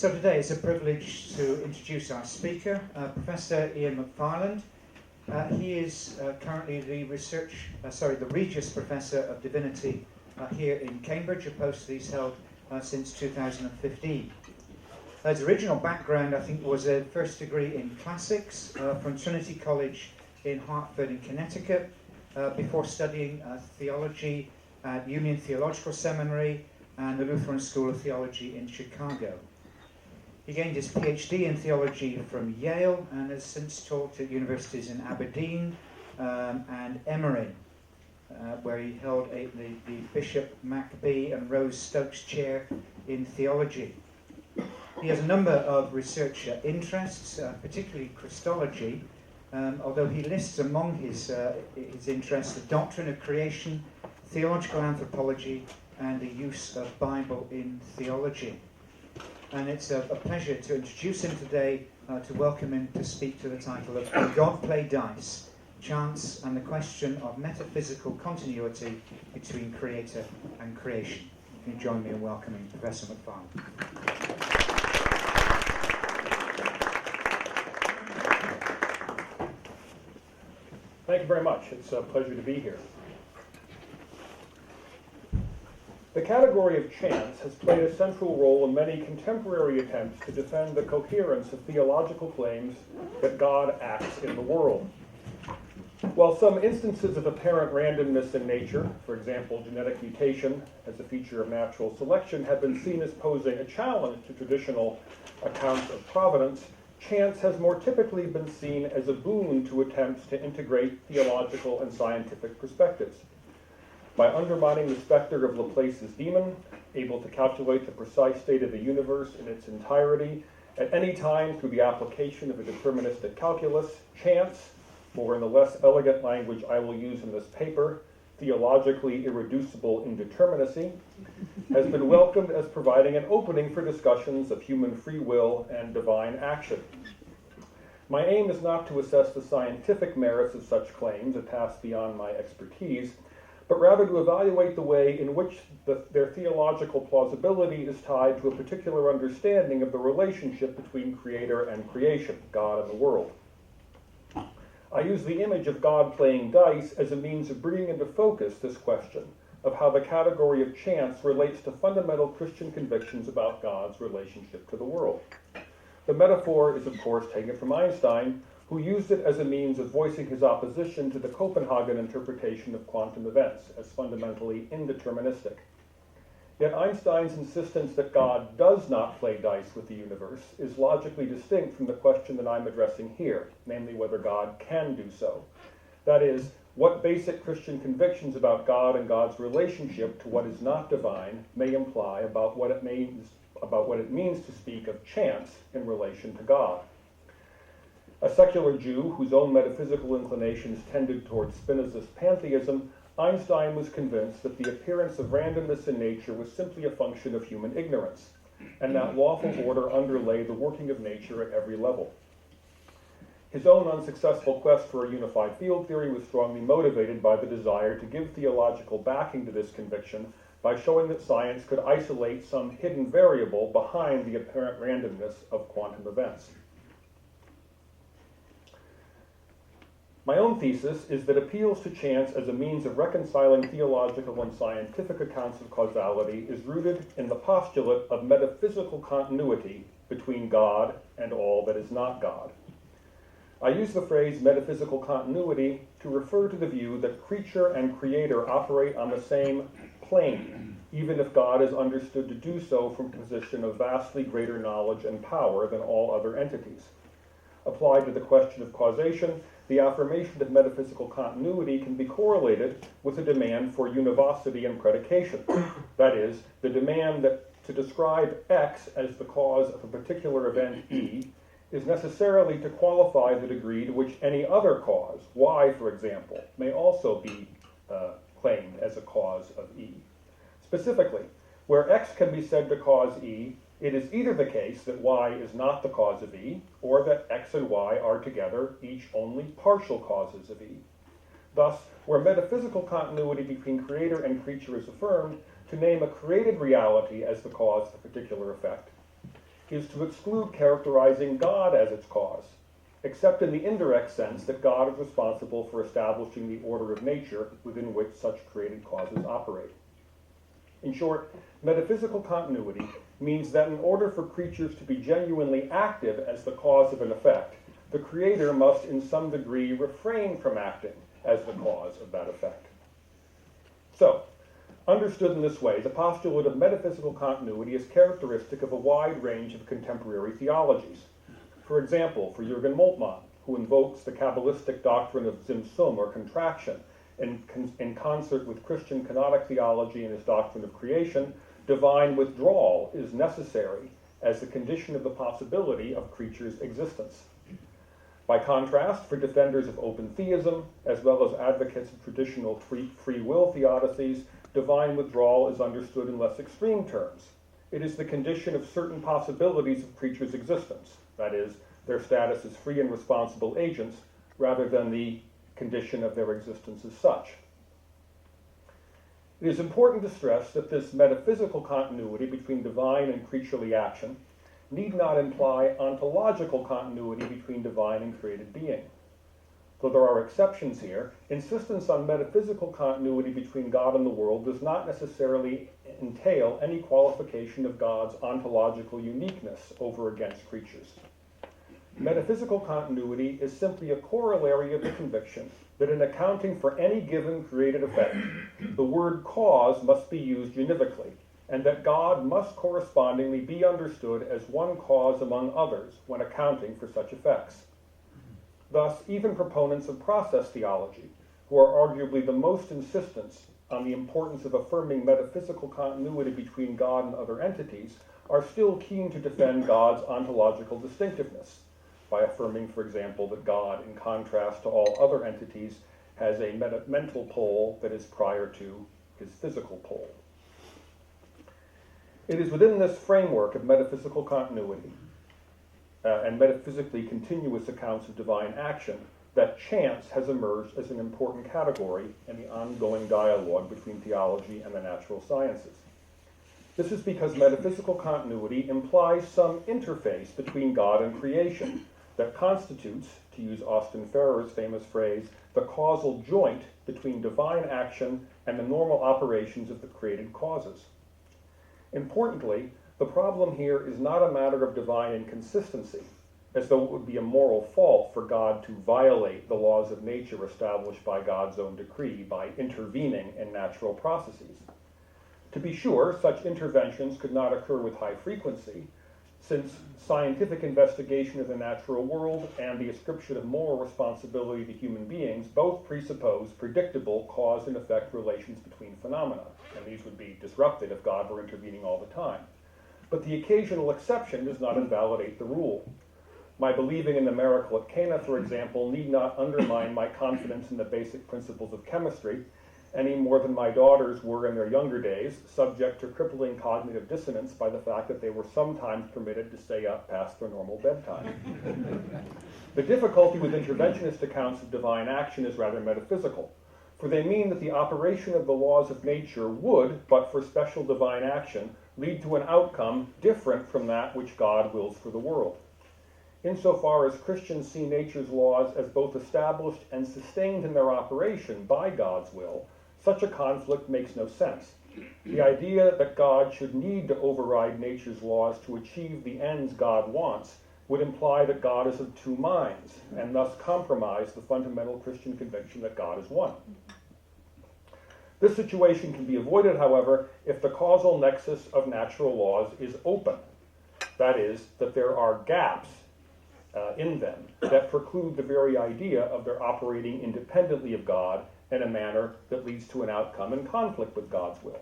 So today it's a privilege to introduce our speaker, Professor Ian McFarland. He is currently the Regius Professor of Divinity here in Cambridge, a post that he's held since 2015. His original background, I think, was a first degree in classics from Trinity College in Hartford in Connecticut, before studying theology at Union Theological Seminary and the Lutheran School of Theology in Chicago. He gained his PhD in theology from Yale and has since taught at universities in Aberdeen and Emory, where he held the Bishop Maccabee and Rose Stokes Chair in Theology. He has a number of research interests, particularly Christology, although he lists among his interests the doctrine of creation, theological anthropology, and the use of Bible in theology. And it's a pleasure to introduce him today, to welcome him to speak to the title of Can God Play Dice? Chance and the Question of Metaphysical Continuity Between Creator and Creation. Can you join me in welcoming Professor McFarland? Thank you very much. It's a pleasure to be here. The category of chance has played a central role in many contemporary attempts to defend the coherence of theological claims that God acts in the world. While some instances of apparent randomness in nature, for example, genetic mutation as a feature of natural selection, have been seen as posing a challenge to traditional accounts of providence, chance has more typically been seen as a boon to attempts to integrate theological and scientific perspectives. By undermining the specter of Laplace's demon, able to calculate the precise state of the universe in its entirety, at any time through the application of a deterministic calculus, chance, or in the less elegant language I will use in this paper, theologically irreducible indeterminacy, has been welcomed as providing an opening for discussions of human free will and divine action. My aim is not to assess the scientific merits of such claims, a task beyond my expertise, but rather to evaluate the way in which their theological plausibility is tied to a particular understanding of the relationship between creator and creation, God and the world. I use the image of God playing dice as a means of bringing into focus this question of how the category of chance relates to fundamental Christian convictions about God's relationship to the world. The metaphor is, of course, taken from Einstein, who used it as a means of voicing his opposition to the Copenhagen interpretation of quantum events as fundamentally indeterministic. Yet Einstein's insistence that God does not play dice with the universe is logically distinct from the question that I'm addressing here, namely whether God can do so. That is, what basic Christian convictions about God and God's relationship to what is not divine may imply about what it means to speak of chance in relation to God. A secular Jew whose own metaphysical inclinations tended towards Spinoza's pantheism, Einstein was convinced that the appearance of randomness in nature was simply a function of human ignorance, and that lawful order underlay the working of nature at every level. His own unsuccessful quest for a unified field theory was strongly motivated by the desire to give theological backing to this conviction by showing that science could isolate some hidden variable behind the apparent randomness of quantum events. My own thesis is that appeals to chance as a means of reconciling theological and scientific accounts of causality is rooted in the postulate of metaphysical continuity between God and all that is not God. I use the phrase metaphysical continuity to refer to the view that creature and creator operate on the same plane, even if God is understood to do so from a position of vastly greater knowledge and power than all other entities. Applied to the question of causation, the affirmation of metaphysical continuity can be correlated with a demand for univocity and predication. That is, the demand that to describe X as the cause of a particular event E is necessarily to qualify the degree to which any other cause, Y for example, may also be claimed as a cause of E. Specifically, where X can be said to cause E, it is either the case that Y is not the cause of E, or that X and Y are together each only partial causes of E. Thus, where metaphysical continuity between creator and creature is affirmed, to name a created reality as the cause of a particular effect is to exclude characterizing God as its cause, except in the indirect sense that God is responsible for establishing the order of nature within which such created causes operate. In short, metaphysical continuity means that in order for creatures to be genuinely active as the cause of an effect, the creator must in some degree refrain from acting as the cause of that effect. So, understood in this way, the postulate of metaphysical continuity is characteristic of a wide range of contemporary theologies. For example, for Jürgen Moltmann, who invokes the Kabbalistic doctrine of Zimtzum, or contraction, in concert with Christian canonic theology and his doctrine of creation, divine withdrawal is necessary as the condition of the possibility of creatures' existence. By contrast, for defenders of open theism, as well as advocates of traditional free will theodicies, divine withdrawal is understood in less extreme terms. It is the condition of certain possibilities of creatures' existence, that is, their status as free and responsible agents, rather than the condition of their existence as such. It is important to stress that this metaphysical continuity between divine and creaturely action need not imply ontological continuity between divine and created being. Though there are exceptions here, insistence on metaphysical continuity between God and the world does not necessarily entail any qualification of God's ontological uniqueness over against creatures. Metaphysical continuity is simply a corollary of the conviction that in accounting for any given created effect, the word cause must be used univocally, and that God must correspondingly be understood as one cause among others when accounting for such effects. Thus, even proponents of process theology, who are arguably the most insistent on the importance of affirming metaphysical continuity between God and other entities, are still keen to defend God's ontological distinctiveness, by affirming, for example, that God, in contrast to all other entities, has a mental pole that is prior to his physical pole. It is within this framework of metaphysical continuity and metaphysically continuous accounts of divine action that chance has emerged as an important category in the ongoing dialogue between theology and the natural sciences. This is because metaphysical continuity implies some interface between God and creation that constitutes, to use Austin Farrer's famous phrase, the causal joint between divine action and the normal operations of the created causes. Importantly, the problem here is not a matter of divine inconsistency, as though it would be a moral fault for God to violate the laws of nature established by God's own decree by intervening in natural processes. To be sure, such interventions could not occur with high frequency, since scientific investigation of the natural world and the ascription of moral responsibility to human beings both presuppose predictable cause and effect relations between phenomena, and these would be disrupted if God were intervening all the time. But the occasional exception does not invalidate the rule. My believing in the miracle at Cana, for example, need not undermine my confidence in the basic principles of chemistry, any more than my daughters were in their younger days, subject to crippling cognitive dissonance by the fact that they were sometimes permitted to stay up past their normal bedtime. The difficulty with interventionist accounts of divine action is rather metaphysical, for they mean that the operation of the laws of nature would, but for special divine action, lead to an outcome different from that which God wills for the world. Insofar as Christians see nature's laws as both established and sustained in their operation by God's will, such a conflict makes no sense. The idea that God should need to override nature's laws to achieve the ends God wants would imply that God is of two minds, and thus compromise the fundamental Christian conviction that God is one. This situation can be avoided, however, if the causal nexus of natural laws is open. That is, that there are gaps in them that preclude the very idea of their operating independently of God in a manner that leads to an outcome in conflict with God's will.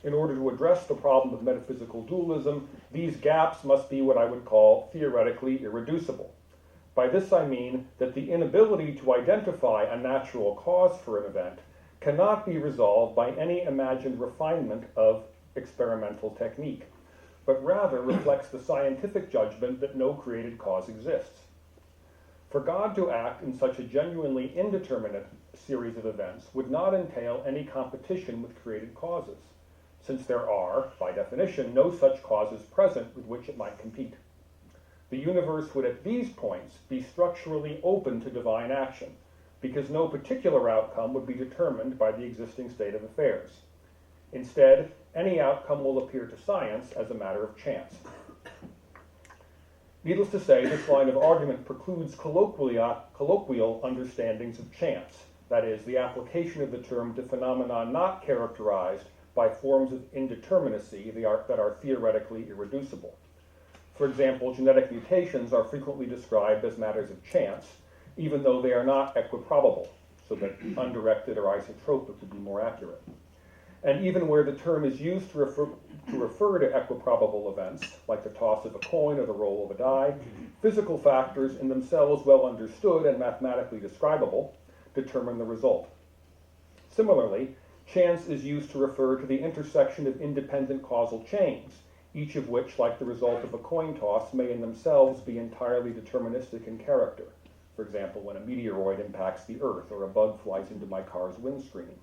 In order to address the problem of metaphysical dualism, these gaps must be what I would call theoretically irreducible. By this I mean that the inability to identify a natural cause for an event cannot be resolved by any imagined refinement of experimental technique, but rather reflects the scientific judgment that no created cause exists. For God to act in such a genuinely indeterminate series of events would not entail any competition with created causes, since there are, by definition, no such causes present with which it might compete. The universe would at these points be structurally open to divine action, because no particular outcome would be determined by the existing state of affairs. Instead, any outcome will appear to science as a matter of chance. Needless to say, this line of argument precludes colloquial understandings of chance, that is, the application of the term to phenomena not characterized by forms of indeterminacy that are theoretically irreducible. For example, genetic mutations are frequently described as matters of chance, even though they are not equiprobable, so that undirected or isotropic would be more accurate. And even where the term is used to refer to equiprobable events, like the toss of a coin or the roll of a die, physical factors in themselves well understood and mathematically describable determine the result. Similarly, chance is used to refer to the intersection of independent causal chains, each of which, like the result of a coin toss, may in themselves be entirely deterministic in character. For example, when a meteoroid impacts the Earth or a bug flies into my car's windscreen.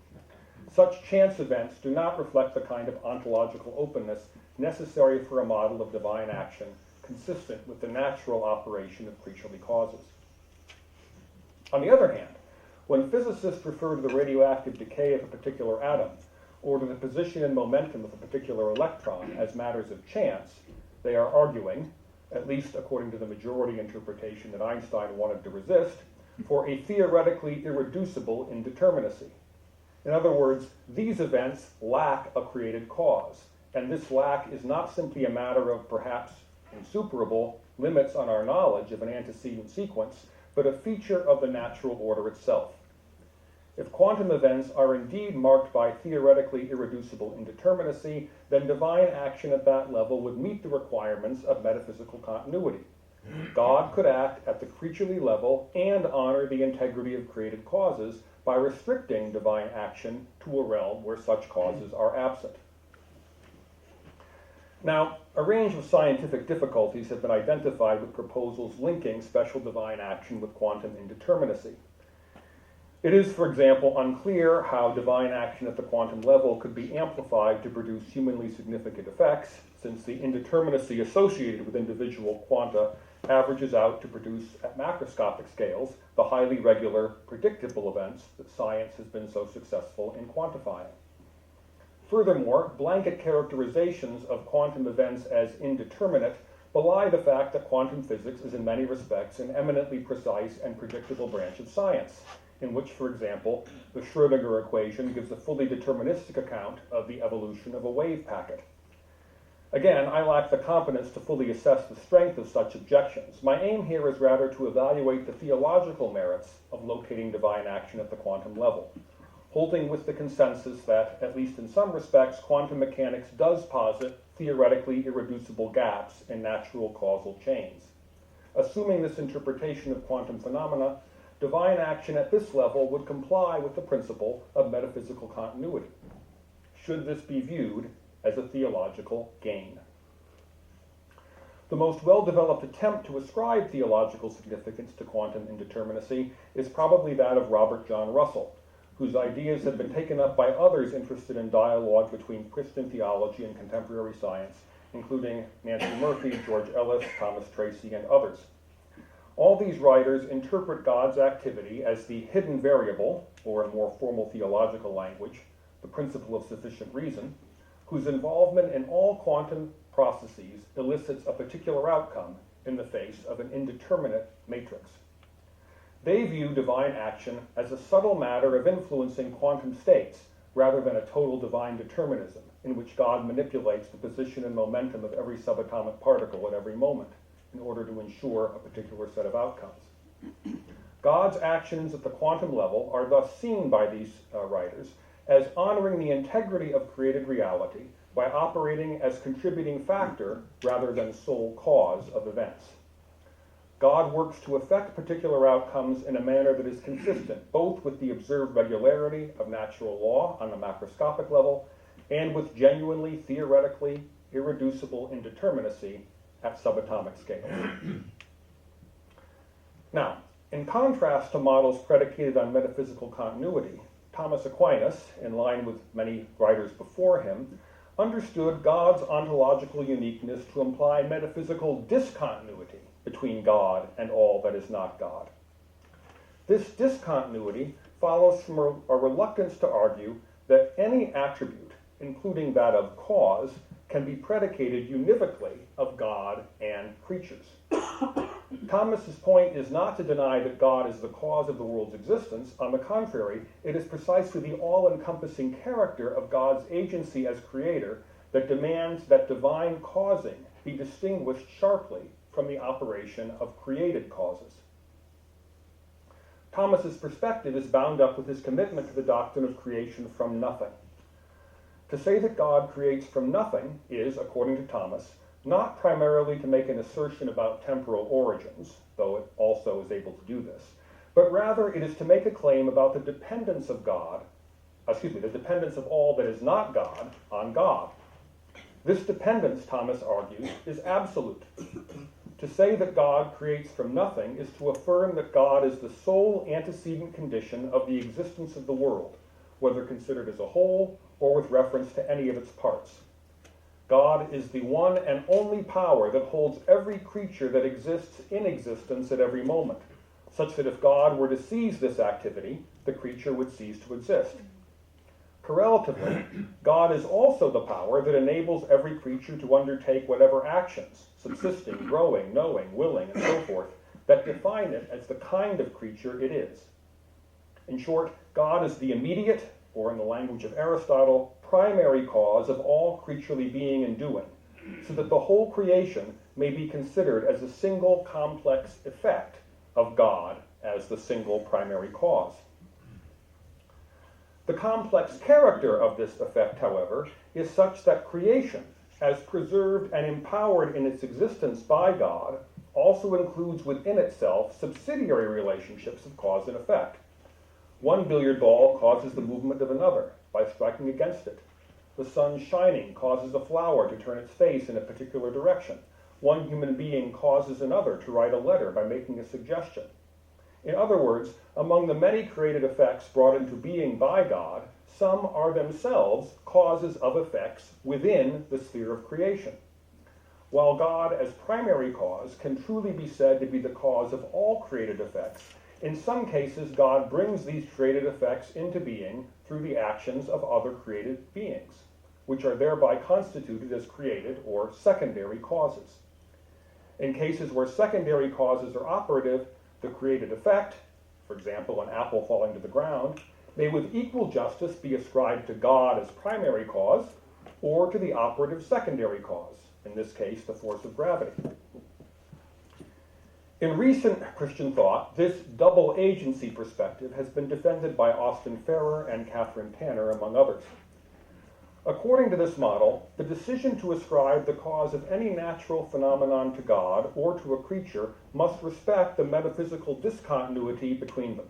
Such chance events do not reflect the kind of ontological openness necessary for a model of divine action consistent with the natural operation of creaturely causes. On the other hand, when physicists refer to the radioactive decay of a particular atom, or to the position and momentum of a particular electron as matters of chance, they are arguing, at least according to the majority interpretation that Einstein wanted to resist, for a theoretically irreducible indeterminacy. In other words, these events lack a created cause, and this lack is not simply a matter of perhaps insuperable limits on our knowledge of an antecedent sequence, but a feature of the natural order itself. If quantum events are indeed marked by theoretically irreducible indeterminacy, then divine action at that level would meet the requirements of metaphysical continuity. God could act at the creaturely level and honor the integrity of created causes by restricting divine action to a realm where such causes are absent. Now, a range of scientific difficulties have been identified with proposals linking special divine action with quantum indeterminacy. It is, for example, unclear how divine action at the quantum level could be amplified to produce humanly significant effects, since the indeterminacy associated with individual quanta averages out to produce, at macroscopic scales, the highly regular, predictable events that science has been so successful in quantifying. Furthermore, blanket characterizations of quantum events as indeterminate belie the fact that quantum physics is in many respects an eminently precise and predictable branch of science, in which, for example, the Schrödinger equation gives a fully deterministic account of the evolution of a wave packet. Again, I lack the competence to fully assess the strength of such objections. My aim here is rather to evaluate the theological merits of locating divine action at the quantum level, holding with the consensus that, at least in some respects, quantum mechanics does posit theoretically irreducible gaps in natural causal chains. Assuming this interpretation of quantum phenomena, divine action at this level would comply with the principle of metaphysical continuity. Should this be viewed as a theological gain? The most well-developed attempt to ascribe theological significance to quantum indeterminacy is probably that of Robert John Russell, whose ideas have been taken up by others interested in dialogue between Christian theology and contemporary science, including Nancy Murphy, George Ellis, Thomas Tracy, and others. All these writers interpret God's activity as the hidden variable, or in more formal theological language, the principle of sufficient reason, whose involvement in all quantum processes elicits a particular outcome in the face of an indeterminate matrix. They view divine action as a subtle matter of influencing quantum states rather than a total divine determinism in which God manipulates the position and momentum of every subatomic particle at every moment in order to ensure a particular set of outcomes. God's actions at the quantum level are thus seen by these writers as honoring the integrity of created reality by operating as contributing factor rather than sole cause of events. God works to effect particular outcomes in a manner that is consistent both with the observed regularity of natural law on the macroscopic level and with genuinely, theoretically, irreducible indeterminacy at subatomic scales. Now, in contrast to models predicated on metaphysical continuity, Thomas Aquinas, in line with many writers before him, understood God's ontological uniqueness to imply metaphysical discontinuity between God and all that is not God. This discontinuity follows from a reluctance to argue that any attribute, including that of cause, can be predicated univocally of God and creatures. Thomas's point is not to deny that God is the cause of the world's existence. On the contrary, it is precisely the all-encompassing character of God's agency as creator that demands that divine causing be distinguished sharply from the operation of created causes. Thomas's perspective is bound up with his commitment to the doctrine of creation from nothing. To say that God creates from nothing is, according to Thomas, not primarily to make an assertion about temporal origins, though it also is able to do this, but rather it is to make a claim about the dependence of the dependence of all that is not God on God. This dependence, Thomas argues, is absolute. To say that God creates from nothing is to affirm that God is the sole antecedent condition of the existence of the world, whether considered as a whole or with reference to any of its parts. God is the one and only power that holds every creature that exists in existence at every moment, such that if God were to cease this activity, the creature would cease to exist. Correlatively, God is also the power that enables every creature to undertake whatever actions, subsisting, growing, knowing, willing, and so forth, that define it as the kind of creature it is. In short, God is the immediate, or in the language of Aristotle, primary cause of all creaturely being and doing, so that the whole creation may be considered as a single complex effect of God as the single primary cause. The complex character of this effect, however, is such that creation, as preserved and empowered in its existence by God, also includes within itself subsidiary relationships of cause and effect. One billiard ball causes the movement of another by striking against it. The sun shining causes a flower to turn its face in a particular direction. One human being causes another to write a letter by making a suggestion. In other words, among the many created effects brought into being by God, some are themselves causes of effects within the sphere of creation. While God, as primary cause, can truly be said to be the cause of all created effects, in some cases God brings these created effects into being through the actions of other created beings, which are thereby constituted as created or secondary causes. In cases where secondary causes are operative, the created effect, for example, an apple falling to the ground, may with equal justice be ascribed to God as primary cause or to the operative secondary cause, in this case, the force of gravity. In recent Christian thought, this double agency perspective has been defended by Austin Farrer and Catherine Tanner, among others. According to this model, the decision to ascribe the cause of any natural phenomenon to God or to a creature must respect the metaphysical discontinuity between them.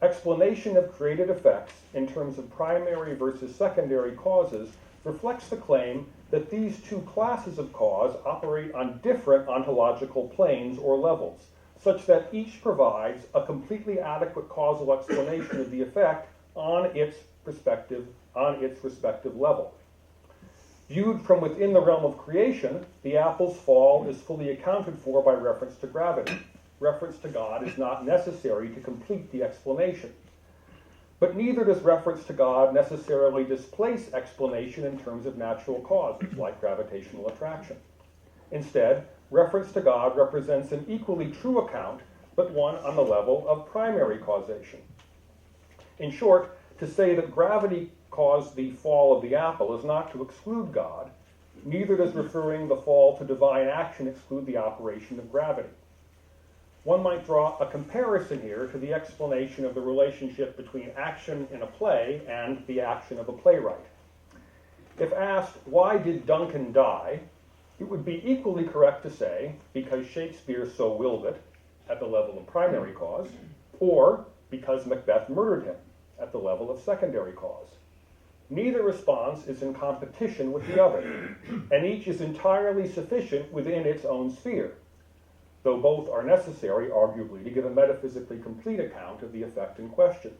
Explanation of created effects in terms of primary versus secondary causes reflects the claim that these two classes of cause operate on different ontological planes or levels, such that each provides a completely adequate causal explanation of the effect on its respective level. Viewed from within the realm of creation, the apple's fall is fully accounted for by reference to gravity. Reference to God is not necessary to complete the explanation. But neither does reference to God necessarily displace explanation in terms of natural causes, like gravitational attraction. Instead, reference to God represents an equally true account, but one on the level of primary causation. In short, to say that gravity caused the fall of the apple is not to exclude God, neither does referring the fall to divine action exclude the operation of gravity. One might draw a comparison here to the explanation of the relationship between action in a play and the action of a playwright. If asked, why did Duncan die, it would be equally correct to say, because Shakespeare so willed it, at the level of primary cause, or because Macbeth murdered him, at the level of secondary cause. Neither response is in competition with the other, and each is entirely sufficient within its own sphere, though both are necessary, arguably, to give a metaphysically complete account of the effect in question.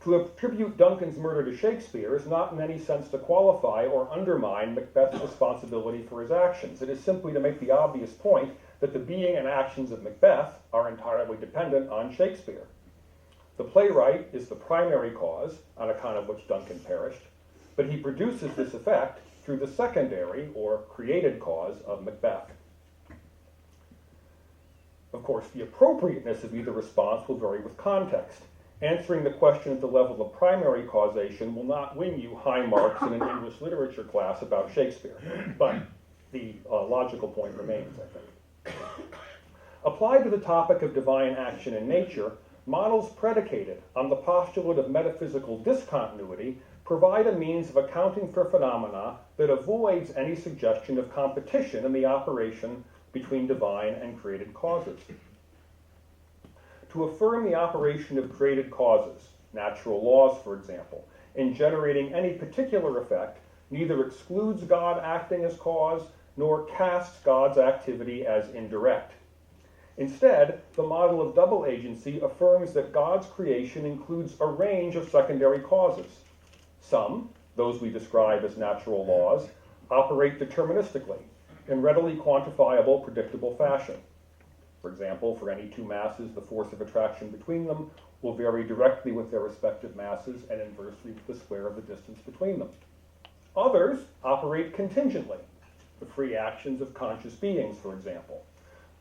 To attribute Duncan's murder to Shakespeare is not in any sense to qualify or undermine Macbeth's responsibility for his actions. It is simply to make the obvious point that the being and actions of Macbeth are entirely dependent on Shakespeare. The playwright is the primary cause on account of which Duncan perished, but he produces this effect through the secondary or created cause of Macbeth. Of course, the appropriateness of either response will vary with context. Answering the question at the level of primary causation will not win you high marks in an English literature class about Shakespeare, but the logical point remains, I think. Applied to the topic of divine action in nature, models predicated on the postulate of metaphysical discontinuity provide a means of accounting for phenomena that avoids any suggestion of competition in the operation between divine and created causes. To affirm the operation of created causes, natural laws for example, in generating any particular effect, neither excludes God acting as cause nor casts God's activity as indirect. Instead, the model of double agency affirms that God's creation includes a range of secondary causes. Some, those we describe as natural laws, operate deterministically in readily quantifiable, predictable fashion. For example, for any two masses, the force of attraction between them will vary directly with their respective masses and inversely with the square of the distance between them. Others operate contingently, the free actions of conscious beings, for example.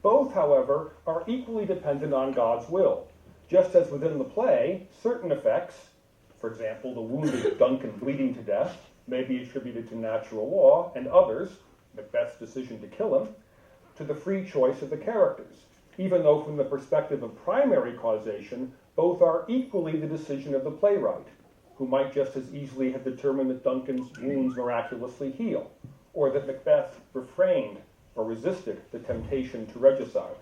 Both, however, are equally dependent on God's will, just as within the play, certain effects, for example, the wounded Duncan bleeding to death, may be attributed to natural law, and others, Macbeth's decision to kill him, to the free choice of the characters, even though from the perspective of primary causation, both are equally the decision of the playwright, who might just as easily have determined that Duncan's wounds miraculously heal, or that Macbeth refrained or resisted the temptation to regicide.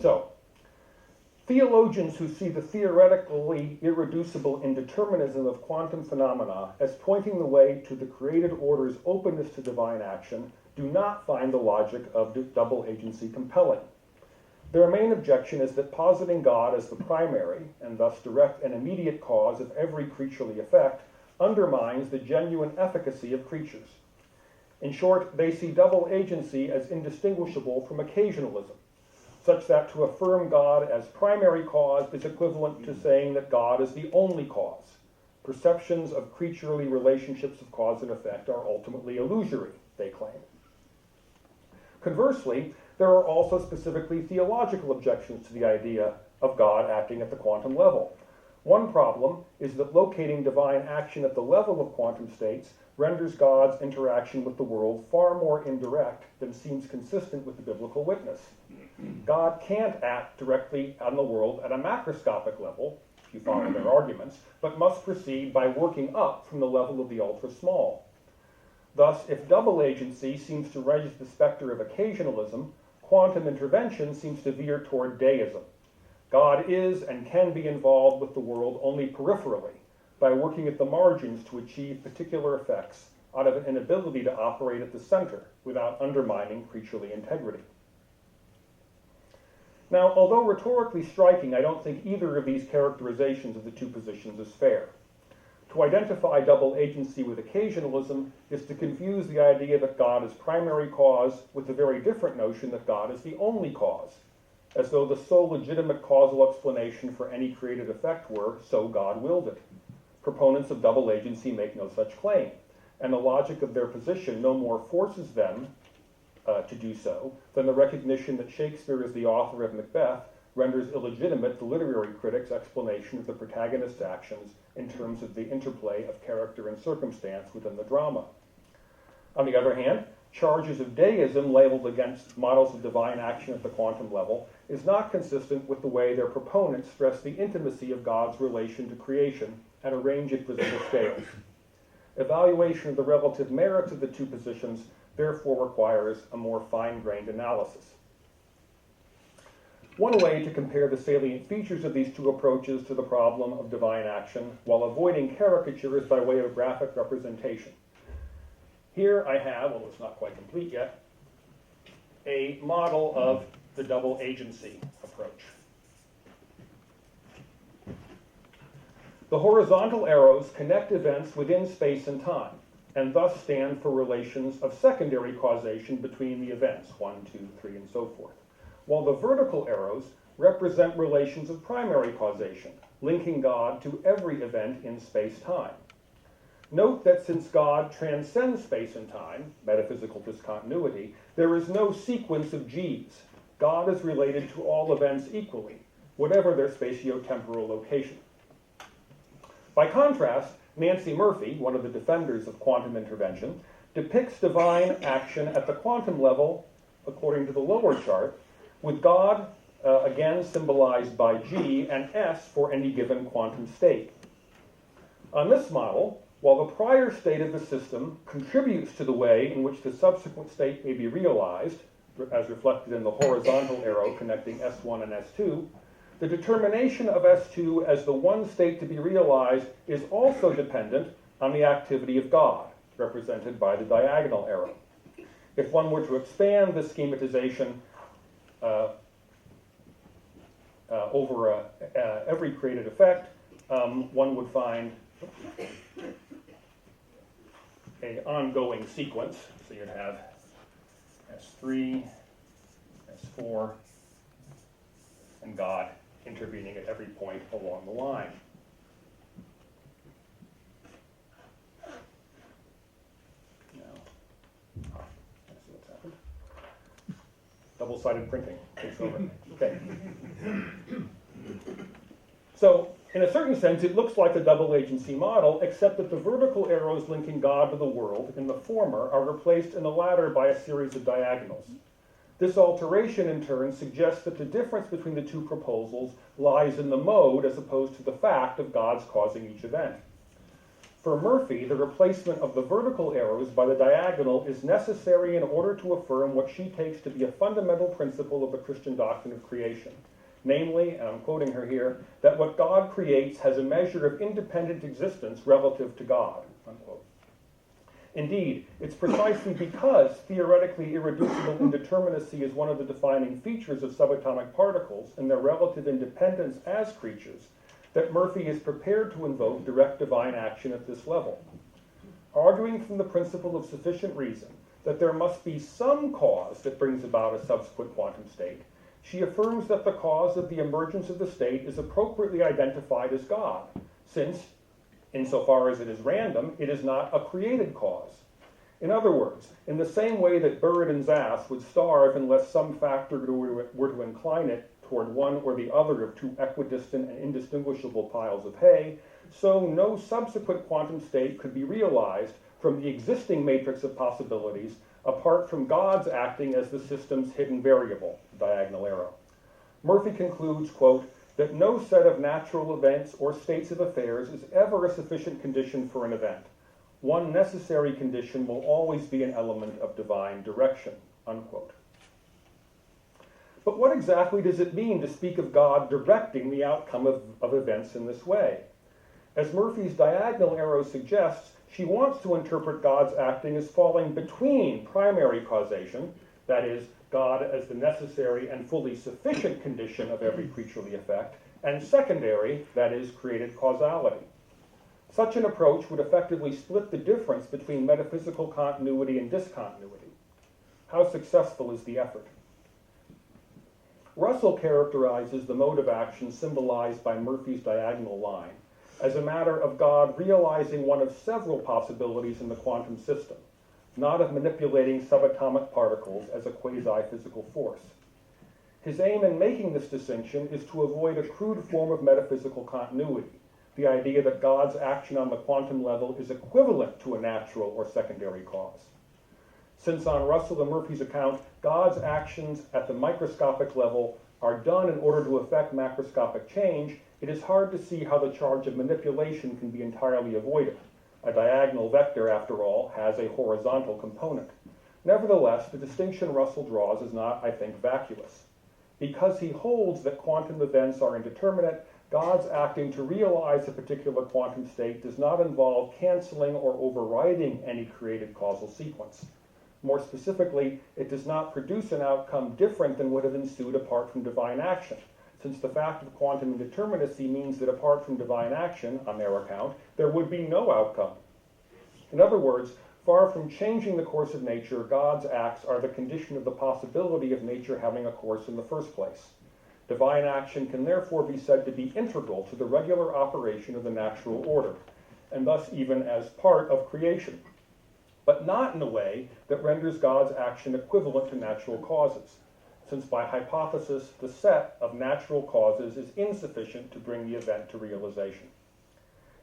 So, theologians who see the theoretically irreducible indeterminism of quantum phenomena as pointing the way to the created order's openness to divine action do not find the logic of double agency compelling. Their main objection is that positing God as the primary, and thus direct and immediate cause of every creaturely effect, undermines the genuine efficacy of creatures. In short, they see double agency as indistinguishable from occasionalism, such that to affirm God as primary cause is equivalent to saying that God is the only cause. Perceptions of creaturely relationships of cause and effect are ultimately illusory, they claim. Conversely, there are also specifically theological objections to the idea of God acting at the quantum level. One problem is that locating divine action at the level of quantum states renders God's interaction with the world far more indirect than seems consistent with the biblical witness. God can't act directly on the world at a macroscopic level, if you follow their arguments, but must proceed by working up from the level of the ultra-small. Thus, if double agency seems to raise the specter of occasionalism, quantum intervention seems to veer toward deism. God is and can be involved with the world only peripherally, by working at the margins to achieve particular effects out of an inability to operate at the center without undermining creaturely integrity. Now, although rhetorically striking, I don't think either of these characterizations of the two positions is fair. To identify double agency with occasionalism is to confuse the idea that God is primary cause with the very different notion that God is the only cause, as though the sole legitimate causal explanation for any created effect were, so God willed it. Proponents of double agency make no such claim, and the logic of their position no more forces them to do so than the recognition that Shakespeare is the author of Macbeth renders illegitimate the literary critic's explanation of the protagonist's actions in terms of the interplay of character and circumstance within the drama. On the other hand, charges of deism labeled against models of divine action at the quantum level is not consistent with the way their proponents stress the intimacy of God's relation to creation at a range of visible scales. Evaluation of the relative merits of the two positions therefore requires a more fine-grained analysis. One way to compare the salient features of these two approaches to the problem of divine action while avoiding caricature is by way of graphic representation. Here I have, although it's not quite complete yet, a model of the double agency approach. The horizontal arrows connect events within space and time, and thus stand for relations of secondary causation between the events, 1, 2, 3, and so forth, while the vertical arrows represent relations of primary causation, linking God to every event in space-time. Note that since God transcends space and time, metaphysical discontinuity, there is no sequence of G's. God is related to all events equally, whatever their spatio-temporal location. By contrast, Nancy Murphy, one of the defenders of quantum intervention, depicts divine action at the quantum level, according to the lower chart, with God again symbolized by G and S for any given quantum state. On this model, while the prior state of the system contributes to the way in which the subsequent state may be realized, as reflected in the horizontal arrow connecting S1 and S2, the determination of S2 as the one state to be realized is also dependent on the activity of God, represented by the diagonal arrow. If one were to expand this schematization over every created effect, one would find an ongoing sequence. So you'd have S3, S4, and God intervening at every point along the line. Now, I see what's happened. Double-sided printing takes over. Okay. So, in a certain sense, it looks like a double agency model, except that the vertical arrows linking God to the world in the former are replaced in the latter by a series of diagonals. This alteration, in turn, suggests that the difference between the two proposals lies in the mode as opposed to the fact of God's causing each event. For Murphy, the replacement of the vertical arrows by the diagonal is necessary in order to affirm what she takes to be a fundamental principle of the Christian doctrine of creation. Namely, and I'm quoting her here, that what God creates has a measure of independent existence relative to God, unquote. Indeed, it's precisely because theoretically irreducible indeterminacy is one of the defining features of subatomic particles and their relative independence as creatures that Murphy is prepared to invoke direct divine action at this level. Arguing from the principle of sufficient reason that there must be some cause that brings about a subsequent quantum state, she affirms that the cause of the emergence of the state is appropriately identified as God, since, insofar as it is random, it is not a created cause. In other words, in the same way that Bird and Zass would starve unless some factor were to incline it toward one or the other of two equidistant and indistinguishable piles of hay, so no subsequent quantum state could be realized from the existing matrix of possibilities apart from God's acting as the system's hidden variable, diagonal arrow. Murphy concludes, quote, that no set of natural events or states of affairs is ever a sufficient condition for an event. One necessary condition will always be an element of divine direction, unquote. But what exactly does it mean to speak of God directing the outcome of events in this way? As Murphy's diagonal arrow suggests, she wants to interpret God's acting as falling between primary causation, that is, God as the necessary and fully sufficient condition of every creaturely effect, and secondary, that is, created causality. Such an approach would effectively split the difference between metaphysical continuity and discontinuity. How successful is the effort? Russell characterizes the mode of action symbolized by Murphy's diagonal line as a matter of God realizing one of several possibilities in the quantum system, not of manipulating subatomic particles as a quasi-physical force. His aim in making this distinction is to avoid a crude form of metaphysical continuity, the idea that God's action on the quantum level is equivalent to a natural or secondary cause. Since on Russell and Murphy's account, God's actions at the microscopic level are done in order to effect macroscopic change, it is hard to see how the charge of manipulation can be entirely avoided. A diagonal vector, after all, has a horizontal component. Nevertheless, the distinction Russell draws is not, I think, vacuous. Because he holds that quantum events are indeterminate, God's acting to realize a particular quantum state does not involve canceling or overriding any created causal sequence. More specifically, it does not produce an outcome different than would have ensued apart from divine action, since the fact of quantum indeterminacy means that apart from divine action, on their account, there would be no outcome. In other words, far from changing the course of nature, God's acts are the condition of the possibility of nature having a course in the first place. Divine action can therefore be said to be integral to the regular operation of the natural order, and thus even as part of creation, but not in a way that renders God's action equivalent to natural causes, since by hypothesis the set of natural causes is insufficient to bring the event to realization.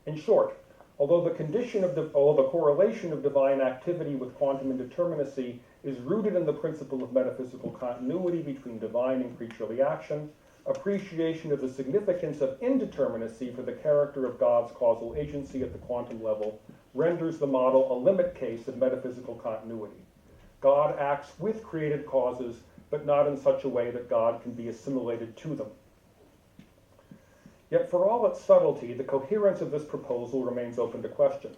In short, although the correlation of divine activity with quantum indeterminacy is rooted in the principle of metaphysical continuity between divine and creaturely action, appreciation of the significance of indeterminacy for the character of God's causal agency at the quantum level renders the model a limit case of metaphysical continuity. God acts with created causes, but not in such a way that God can be assimilated to them. Yet for all its subtlety, the coherence of this proposal remains open to question.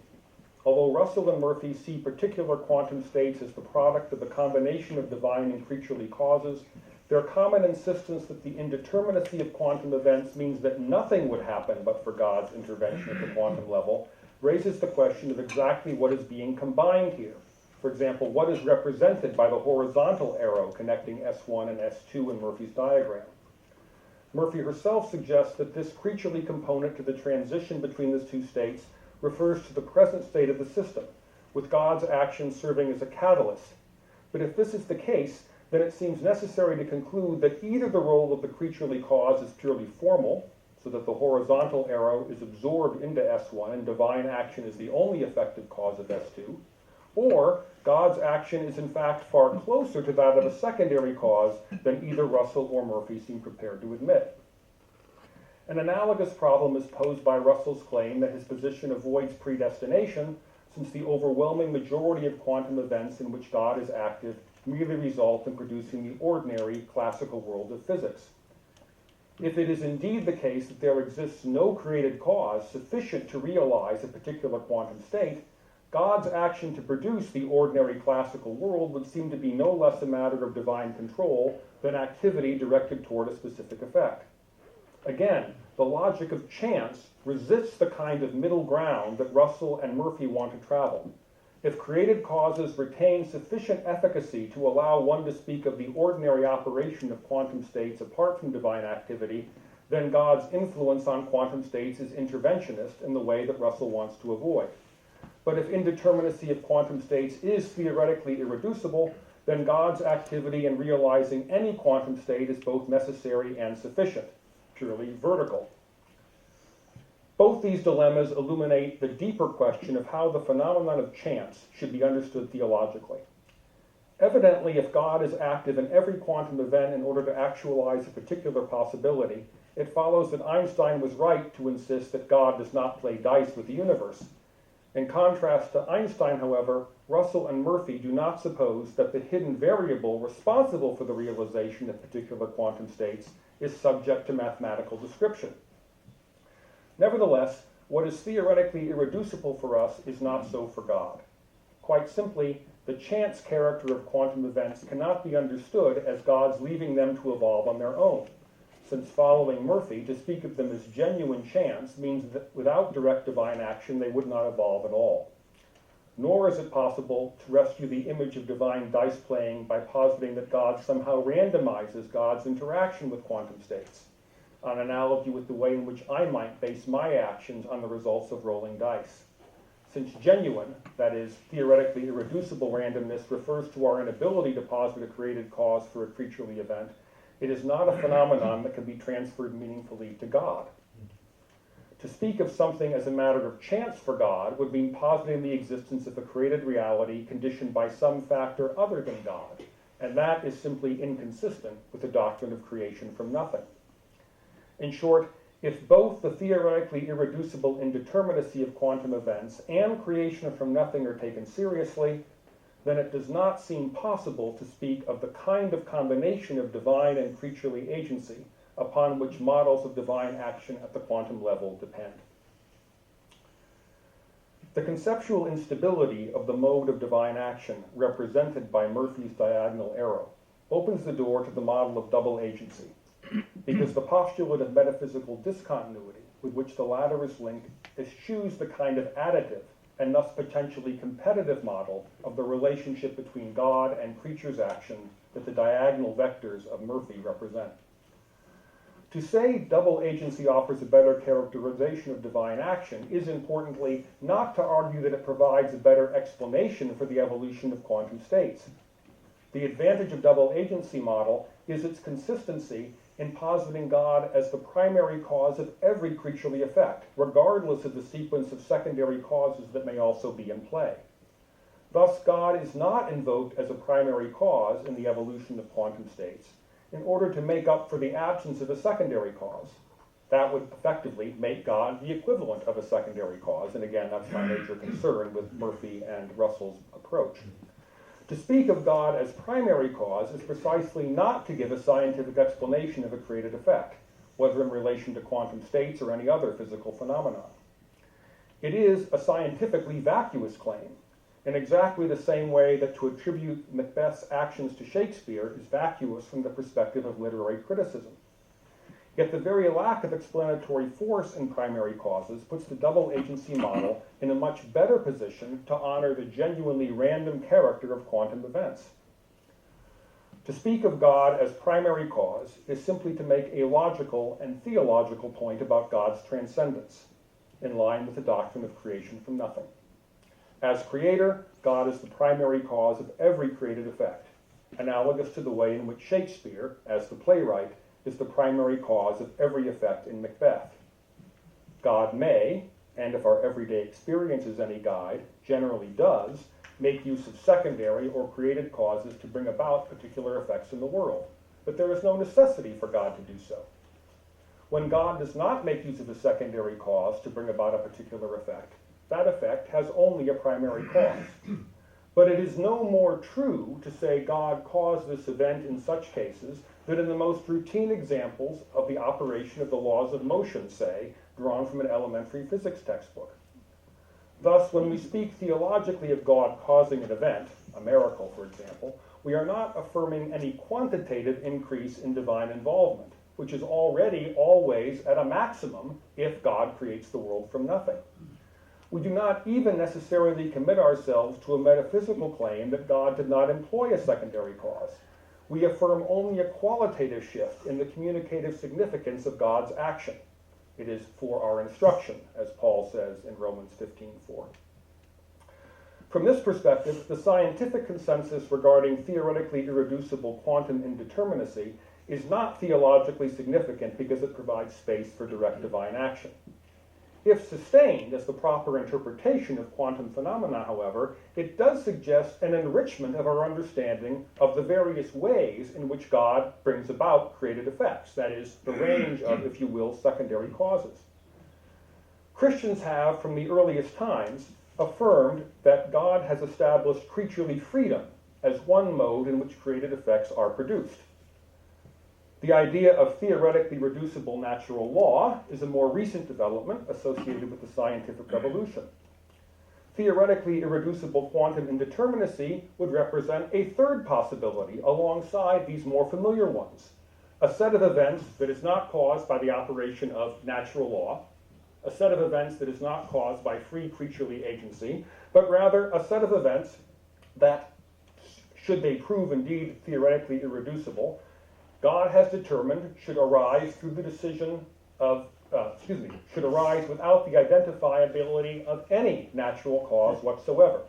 Although Russell and Murphy see particular quantum states as the product of the combination of divine and creaturely causes, their common insistence that the indeterminacy of quantum events means that nothing would happen but for God's intervention at the quantum level raises the question of exactly what is being combined here. For example, what is represented by the horizontal arrow connecting S1 and S2 in Murphy's diagram? Murphy herself suggests that this creaturely component to the transition between these two states refers to the present state of the system, with God's action serving as a catalyst. But if this is the case, then it seems necessary to conclude that either the role of the creaturely cause is purely formal, so that the horizontal arrow is absorbed into S1 and divine action is the only effective cause of S2, or God's action is in fact far closer to that of a secondary cause than either Russell or Murphy seem prepared to admit. An analogous problem is posed by Russell's claim that his position avoids predestination, since the overwhelming majority of quantum events in which God is active merely result in producing the ordinary classical world of physics. If it is indeed the case that there exists no created cause sufficient to realize a particular quantum state, God's action to produce the ordinary classical world would seem to be no less a matter of divine control than activity directed toward a specific effect. Again, the logic of chance resists the kind of middle ground that Russell and Murphy want to travel. If created causes retain sufficient efficacy to allow one to speak of the ordinary operation of quantum states apart from divine activity, then God's influence on quantum states is interventionist in the way that Russell wants to avoid. But if indeterminacy of quantum states is theoretically irreducible, then God's activity in realizing any quantum state is both necessary and sufficient, purely vertical. Both these dilemmas illuminate the deeper question of how the phenomenon of chance should be understood theologically. Evidently, if God is active in every quantum event in order to actualize a particular possibility, it follows that Einstein was right to insist that God does not play dice with the universe. In contrast to Einstein, however, Russell and Murphy do not suppose that the hidden variable responsible for the realization of particular quantum states is subject to mathematical description. Nevertheless, what is theoretically irreducible for us is not so for God. Quite simply, the chance character of quantum events cannot be understood as God's leaving them to evolve on their own, since following Murphy, to speak of them as genuine chance means that without direct divine action they would not evolve at all. Nor is it possible to rescue the image of divine dice playing by positing that God somehow randomizes God's interaction with quantum states, on analogy with the way in which I might base my actions on the results of rolling dice. Since genuine, that is, theoretically irreducible randomness refers to our inability to posit a created cause for a creaturely event, it is not a phenomenon that can be transferred meaningfully to God. To speak of something as a matter of chance for God would mean positing the existence of a created reality conditioned by some factor other than God, and that is simply inconsistent with the doctrine of creation from nothing. In short, if both the theoretically irreducible indeterminacy of quantum events and creation from nothing are taken seriously, then it does not seem possible to speak of the kind of combination of divine and creaturely agency upon which models of divine action at the quantum level depend. The conceptual instability of the mode of divine action represented by Murphy's diagonal arrow opens the door to the model of double agency. because the postulate of metaphysical discontinuity with which the latter is linked eschews the kind of additive and thus potentially competitive model of the relationship between God and creature's action that the diagonal vectors of Murphy represent. To say double agency offers a better characterization of divine action is, importantly, not to argue that it provides a better explanation for the evolution of quantum states. The advantage of double agency model is its consistency in positing God as the primary cause of every creaturely effect, regardless of the sequence of secondary causes that may also be in play. Thus, God is not invoked as a primary cause in the evolution of quantum states in order to make up for the absence of a secondary cause. That would effectively make God the equivalent of a secondary cause, and again, that's my major concern with Murphy and Russell's approach. To speak of God as primary cause is precisely not to give a scientific explanation of a created effect, whether in relation to quantum states or any other physical phenomenon. It is a scientifically vacuous claim, in exactly the same way that to attribute Macbeth's actions to Shakespeare is vacuous from the perspective of literary criticism. Yet the very lack of explanatory force in primary causes puts the double agency model in a much better position to honor the genuinely random character of quantum events. To speak of God as primary cause is simply to make a logical and theological point about God's transcendence, in line with the doctrine of creation from nothing. As creator, God is the primary cause of every created effect, analogous to the way in which Shakespeare, as the playwright, is the primary cause of every effect in Macbeth. God may, and if our everyday experience is any guide, generally does, make use of secondary or created causes to bring about particular effects in the world, but there is no necessity for God to do so. When God does not make use of a secondary cause to bring about a particular effect, that effect has only a primary cause. But it is no more true to say God caused this event in such cases than in the most routine examples of the operation of the laws of motion, say, drawn from an elementary physics textbook. Thus, when we speak theologically of God causing an event, a miracle, for example, we are not affirming any quantitative increase in divine involvement, which is already always at a maximum if God creates the world from nothing. We do not even necessarily commit ourselves to a metaphysical claim that God did not employ a secondary cause. We affirm only a qualitative shift in the communicative significance of God's action. It is for our instruction, as Paul says in Romans 15:4. From this perspective, the scientific consensus regarding theoretically irreducible quantum indeterminacy is not theologically significant because it provides space for direct divine action. If sustained as the proper interpretation of quantum phenomena, however, it does suggest an enrichment of our understanding of the various ways in which God brings about created effects, that is, the range of, if you will, secondary causes. Christians have, from the earliest times, affirmed that God has established creaturely freedom as one mode in which created effects are produced. The idea of theoretically reducible natural law is a more recent development associated with the scientific revolution. Theoretically irreducible quantum indeterminacy would represent a third possibility alongside these more familiar ones, a set of events that is not caused by the operation of natural law, a set of events that is not caused by free creaturely agency, but rather a set of events that, should they prove indeed theoretically irreducible, God has determined should arise through the decision of, should arise without the identifiability of any natural cause whatsoever.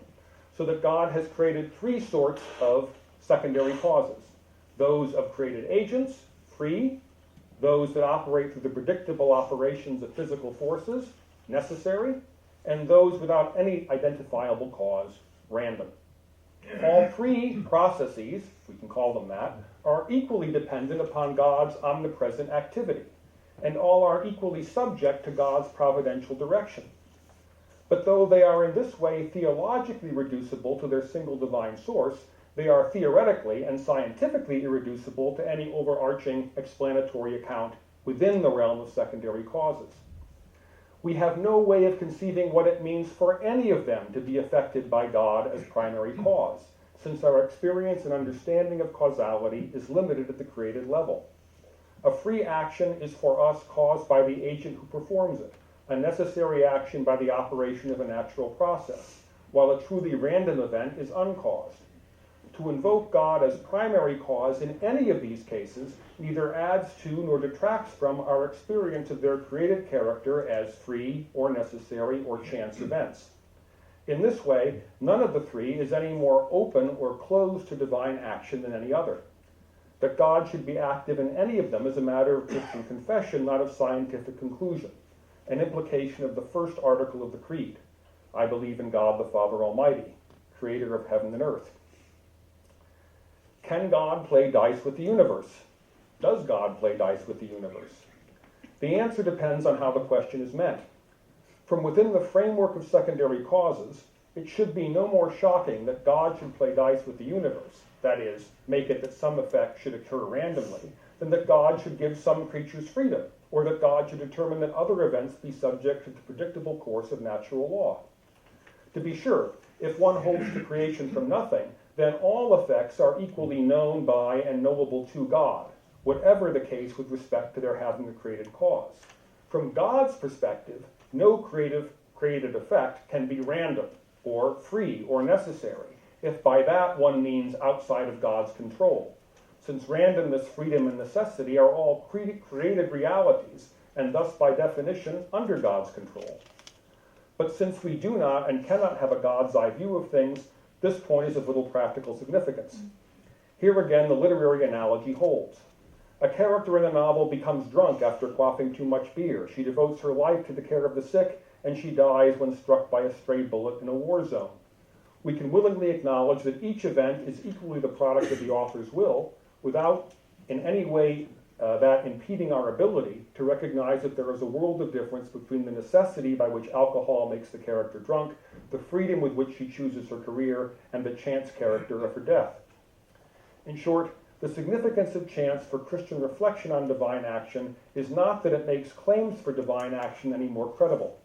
So that God has created three sorts of secondary causes. Those of created agents, free, those that operate through the predictable operations of physical forces, necessary, and those without any identifiable cause, random. All three processes, if we can call them that, are equally dependent upon God's omnipresent activity, and all are equally subject to God's providential direction. But though they are in this way theologically reducible to their single divine source, they are theoretically and scientifically irreducible to any overarching explanatory account within the realm of secondary causes. We have no way of conceiving what it means for any of them to be affected by God as primary cause, since our experience and understanding of causality is limited at the created level. A free action is for us caused by the agent who performs it, a necessary action by the operation of a natural process, while a truly random event is uncaused. To invoke God as primary cause in any of these cases neither adds to nor detracts from our experience of their created character as free or necessary or chance events. In this way, none of the three is any more open or closed to divine action than any other. That God should be active in any of them is a matter of Christian confession, not of scientific conclusion, an implication of the first article of the Creed. I believe in God the Father Almighty, creator of heaven and earth. Can God play dice with the universe? Does God play dice with the universe? The answer depends on how the question is meant. From within the framework of secondary causes, it should be no more shocking that God should play dice with the universe, that is, make it that some effect should occur randomly, than that God should give some creatures freedom, or that God should determine that other events be subject to the predictable course of natural law. To be sure, if one holds to creation from nothing, then all effects are equally known by and knowable to God, whatever the case with respect to their having a created cause. From God's perspective, no created effect can be random, or free, or necessary, if by that one means outside of God's control, since randomness, freedom, and necessity are all created realities, and thus by definition under God's control. But since we do not and cannot have a God's eye view of things, this point is of little practical significance. Here again the literary analogy holds. A character in a novel becomes drunk after quaffing too much beer. She devotes her life to the care of the sick, and she dies when struck by a stray bullet in a war zone. We can willingly acknowledge that each event is equally the product of the author's will, without in any way that impeding our ability to recognize that there is a world of difference between the necessity by which alcohol makes the character drunk, the freedom with which she chooses her career, and the chance character of her death. In short, the significance of chance for Christian reflection on divine action is not that it makes claims for divine action any more credible.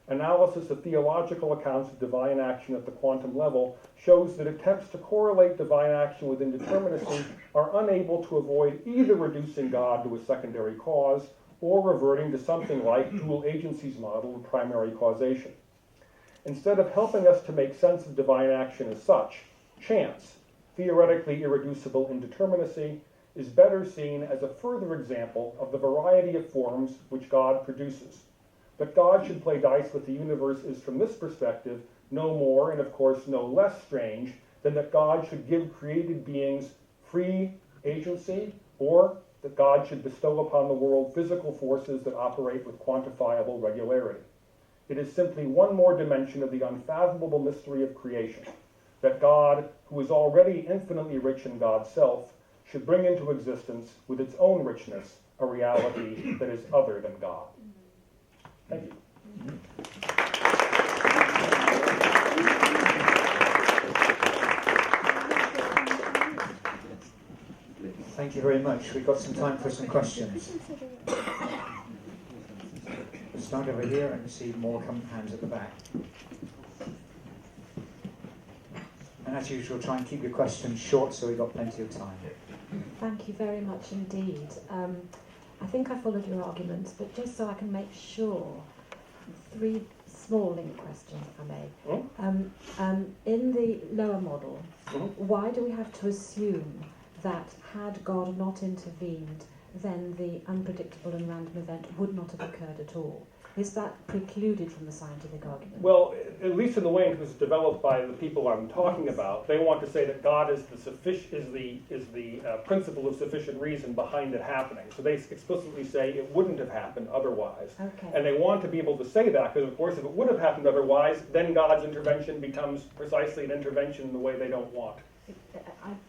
Analysis of theological accounts of divine action at the quantum level shows that attempts to correlate divine action with indeterminacy are unable to avoid either reducing God to a secondary cause or reverting to something like dual agencies model of primary causation. Instead of helping us to make sense of divine action as such, chance, theoretically irreducible indeterminacy, is better seen as a further example of the variety of forms which God produces. That God should play dice with the universe is, from this perspective, no more, and of course no less strange, than that God should give created beings free agency, or that God should bestow upon the world physical forces that operate with quantifiable regularity. It is simply one more dimension of the unfathomable mystery of creation, that God, who is already infinitely rich in God's self, should bring into existence, with its own richness, a reality that is other than God. Thank you. Thank you very much. We've got some time for some questions. We'll start over here and see more hands at the back. And as usual, try and keep your questions short so we've got plenty of time. Thank you very much indeed. I think I followed your arguments, but just so I can make sure, 3 small link questions, if I may. In the lower model, why do we have to assume that had God not intervened, then the unpredictable and random event would not have occurred at all? Is that precluded from the scientific argument? Well, at least in the way it was developed by the people I'm talking about, they want to say that God is the principle of sufficient reason behind it happening. So they explicitly say it wouldn't have happened otherwise. Okay. And they want to be able to say that because, of course, if it would have happened otherwise, then God's intervention becomes precisely an intervention in the way they don't want.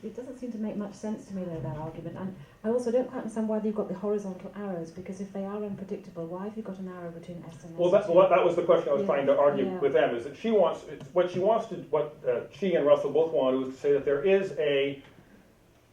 It doesn't seem to make much sense to me, though, that argument. And I also don't quite understand why you've got the horizontal arrows, because if they are unpredictable, why have you got an arrow between S and S? Well, that was the question I was trying to argue with them, is that what she and Russell both want to do is to say that there is a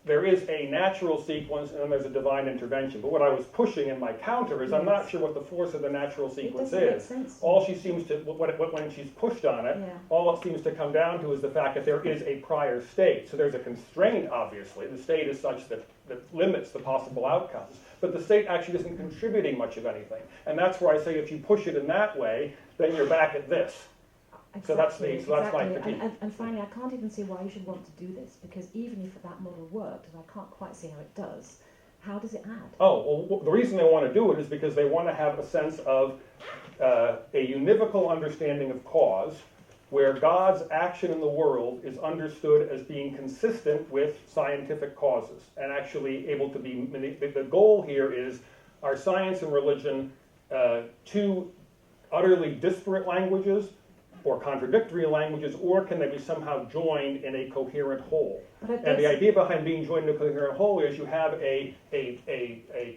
there is a natural sequence and then there's a divine intervention. But what I was pushing in my counter is I'm not sure what the force of the natural sequence is. All she seems to, when she's pushed on it, all it seems to come down to is the fact that there is a prior state. So there's a constraint, obviously. The state is such that limits the possible outcomes. But the state actually isn't contributing much of anything. And that's where I say if you push it in that way, then you're back at this. Exactly, so that's my critique. And finally, I can't even see why you should want to do this, because even if that model worked, and I can't quite see how it does, how does it add? Oh, well, the reason they want to do it is because they want to have a sense of a univocal understanding of cause, where God's action in the world is understood as being consistent with scientific causes, and actually able to be, the goal here is, are science and religion two utterly disparate languages, or contradictory languages, or can they be somehow joined in a coherent whole? And the idea behind being joined in a coherent whole is you have a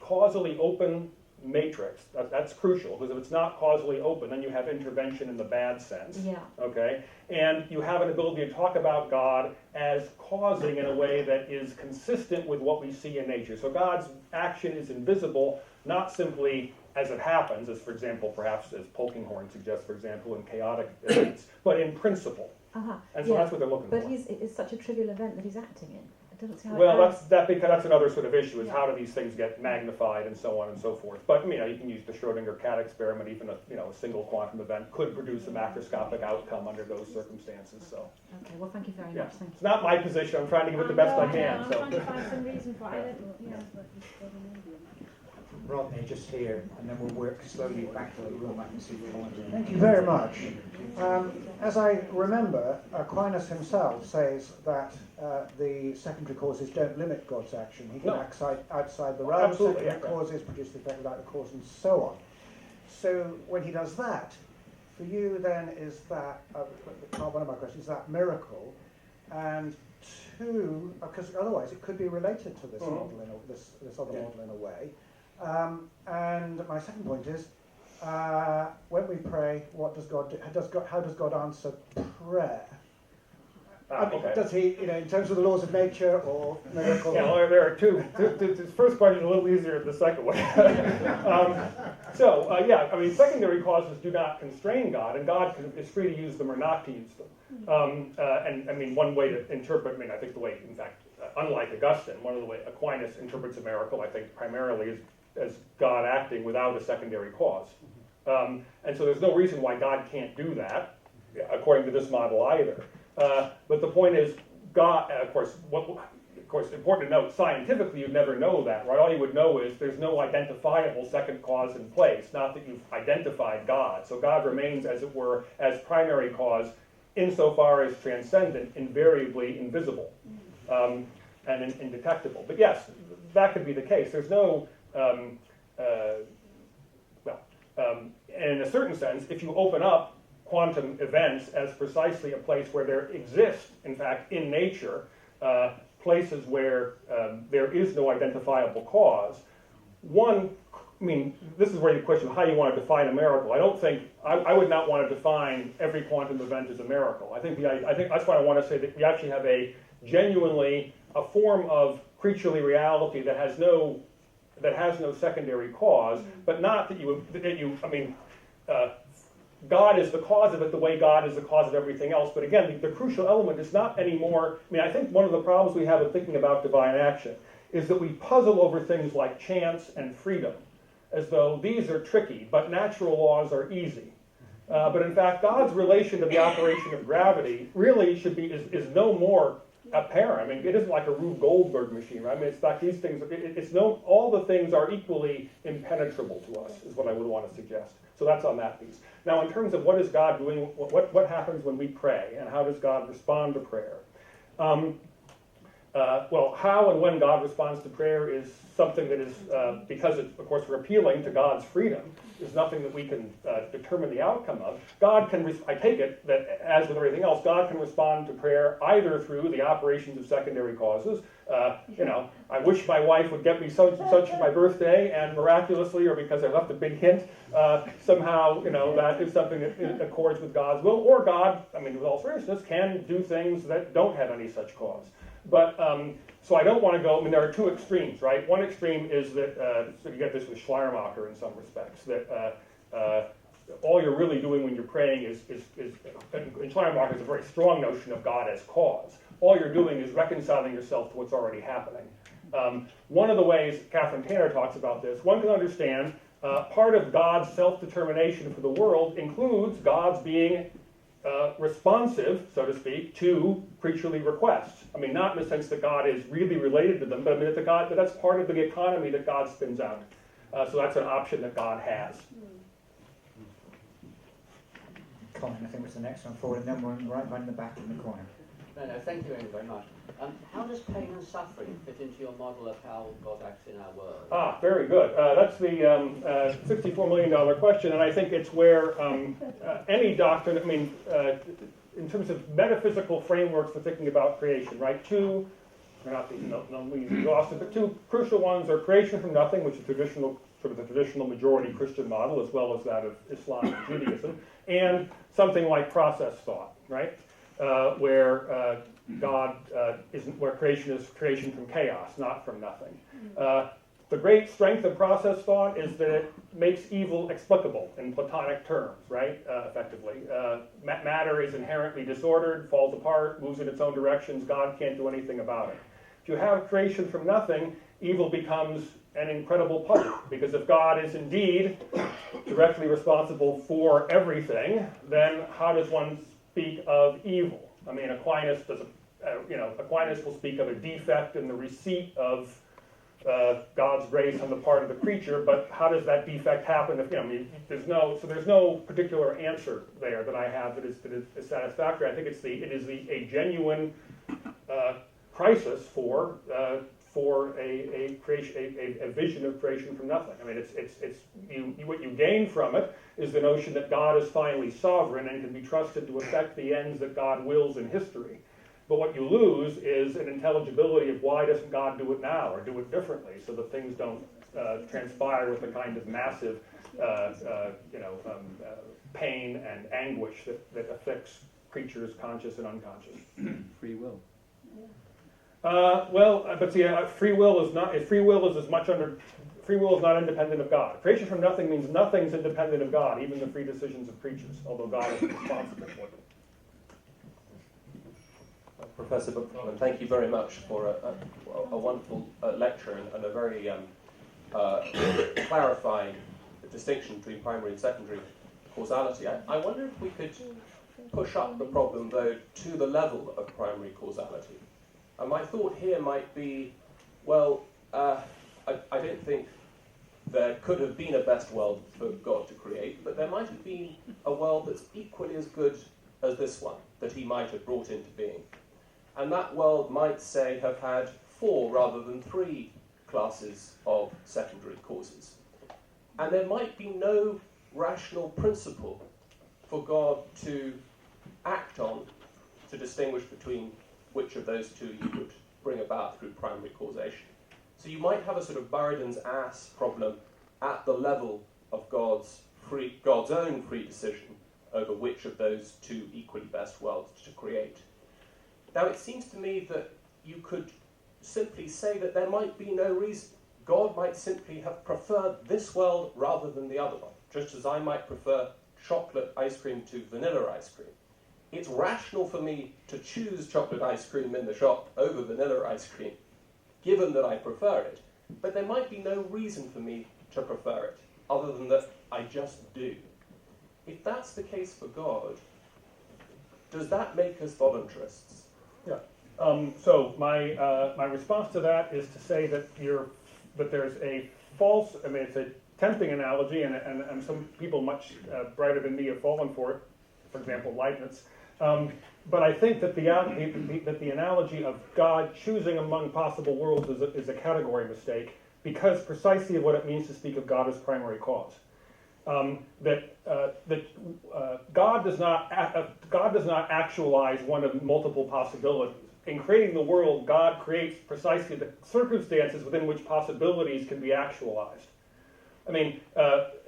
causally open matrix. That's crucial, because if it's not causally open, then you have intervention in the bad sense. Yeah. Okay? And you have an ability to talk about God as causing in a way that is consistent with what we see in nature. So God's action is invisible, not simply as it happens, as for example, perhaps as Polkinghorne suggests, for example, in chaotic events, but in principle. And so that's what they're looking for. But it's such a trivial event that he's acting in. I don't see how because that's another sort of issue, is how do these things get magnified and so on and so forth. But you can use the Schrodinger cat experiment. Even a single quantum event could produce a macroscopic outcome under those circumstances. So. Okay. Well, thank you very much. Thank you. It's not my position. I'm trying to give it the best I can. I'm trying to find some reason for it. Rodney, just here, and then we'll work slowly back to the room. I can see Thank you very much. As I remember, Aquinas himself says that the secondary causes don't limit God's action. He can act outside the realm of secondary causes, produce the effect without the cause, and so on. So when he does that, for you then is that, one of my questions, is that miracle, and two, because otherwise it could be related to this model, this other model in a way. And my second point is, when we pray, what does God do? How does God answer prayer? Does he, in terms of the laws of nature or miracle? Yeah, well, there are two. The first question is a little easier than the second one. Secondary causes do not constrain God, and God is free to use them or not to use them. One way to interpret, I think the way, in fact, unlike Augustine, one of the way Aquinas interprets a miracle, I think, primarily is as God acting without a secondary cause. And so there's no reason why God can't do that, according to this model either. But the point is, God, of course, important to note, scientifically you'd never know that, right? All you would know is there's no identifiable second cause in place, not that you've identified God. So God remains, as it were, as primary cause, insofar as transcendent, invariably invisible, and indetectable. But yes, that could be the case. There's no, in a certain sense, if you open up quantum events as precisely a place where there exists, in fact, in nature, places where there is no identifiable cause, this is where you question how you want to define a miracle. I would not want to define every quantum event as a miracle. I think that's why I want to say that we actually have a form of creaturely reality that has no secondary cause, but not that God is the cause of it the way God is the cause of everything else. But again, the crucial element is not anymore, I think one of the problems we have in thinking about divine action is that we puzzle over things like chance and freedom, as though these are tricky, but natural laws are easy. But in fact, God's relation to the operation of gravity really is no more apparent. It isn't like a Rube Goldberg machine, right? It's like these things, all the things are equally impenetrable to us, is what I would want to suggest. So that's on that piece. Now, in terms of what is God doing, what happens when we pray, and how does God respond to prayer? How and when God responds to prayer is something that is, because it's, of course, we're appealing to God's freedom, is nothing that we can determine the outcome of. God can, I take it that, as with everything else, God can respond to prayer either through the operations of secondary causes. I wish my wife would get me such for my birthday, and miraculously, or because I left a big hint, somehow, that is something that accords with God's will. Or God, with all seriousness, can do things that don't have any such cause. But so I don't want to go. I mean, there are two extremes, right? One extreme is that so you get this with Schleiermacher in some respects, that all you're really doing when you're praying is in Schleiermacher is a very strong notion of God as cause. All you're doing is reconciling yourself to what's already happening. One of the ways Catherine Tanner talks about this, one can understand part of God's self-determination for the world includes God's being responsive, so to speak, to creaturely requests. I mean, not in the sense that God is really related to them, but I mean that that's part of the economy that God spins out. So that's an option that God has. Colin, I think was the next one forward, and then one right in the back in the corner. No, thank you very much. How does pain and suffering fit into your model of how God acts in our world? Very good. That's the $64 million question, and I think it's where any doctrine, I mean, in terms of metaphysical frameworks for thinking about creation, right? Two, not exhaustive, but two crucial ones are creation from nothing, which is traditional, sort of the traditional majority Christian model, as well as that of Islam and Judaism, and something like process thought, right? Where God isn't, where creation is creation from chaos, not from nothing. The great strength of process thought is that it makes evil explicable in Platonic terms, right? Effectively. Matter is inherently disordered, falls apart, moves in its own directions. God can't do anything about it. If you have creation from nothing, evil becomes an incredible puzzle, because if God is indeed directly responsible for everything, then how does one speak of evil? I mean, Aquinas will speak of a defect in the receipt of God's grace on the part of the creature, but how does that defect happen? If there's no particular answer there that I have that is satisfactory. I think it is a genuine crisis for a vision of creation from nothing. I mean, what you gain from it is the notion that God is finally sovereign and can be trusted to effect the ends that God wills in history. But what you lose is an intelligibility of why doesn't God do it now or do it differently, so that things don't transpire with the kind of massive, pain and anguish that affects creatures conscious and unconscious. Free will. Free will is not. If free will is as much under. Free will is not independent of God. Creation from nothing means nothing's independent of God, even the free decisions of creatures, although God is responsible for them. Professor McFarland, thank you very much for a wonderful lecture and a very clarifying distinction between primary and secondary causality. I wonder if we could push up the problem, though, to the level of primary causality. And my thought here might be, I don't think there could have been a best world for God to create, but there might have been a world that's equally as good as this one that he might have brought into being. And that world might, say, have had 4 rather than 3 classes of secondary causes. And there might be no rational principle for God to act on to distinguish between which of those two you would bring about through primary causation. So you might have a sort of Buridan's ass problem at the level of God's own free decision over which of those two equally best worlds to create. Now, it seems to me that you could simply say that there might be no reason. God might simply have preferred this world rather than the other one, just as I might prefer chocolate ice cream to vanilla ice cream. It's rational for me to choose chocolate ice cream in the shop over vanilla ice cream, given that I prefer it. But there might be no reason for me to prefer it, other than that I just do. If that's the case for God, does that make us voluntarists? Yeah. So my response to that is to say that there's a false. I mean, it's a tempting analogy, and some people much brighter than me have fallen for it. For example, Leibniz. But I think that the analogy of God choosing among possible worlds is a category mistake, because precisely of what it means to speak of God as primary cause. God does not actualize one of multiple possibilities. In creating the world, God creates precisely the circumstances within which possibilities can be actualized. I mean,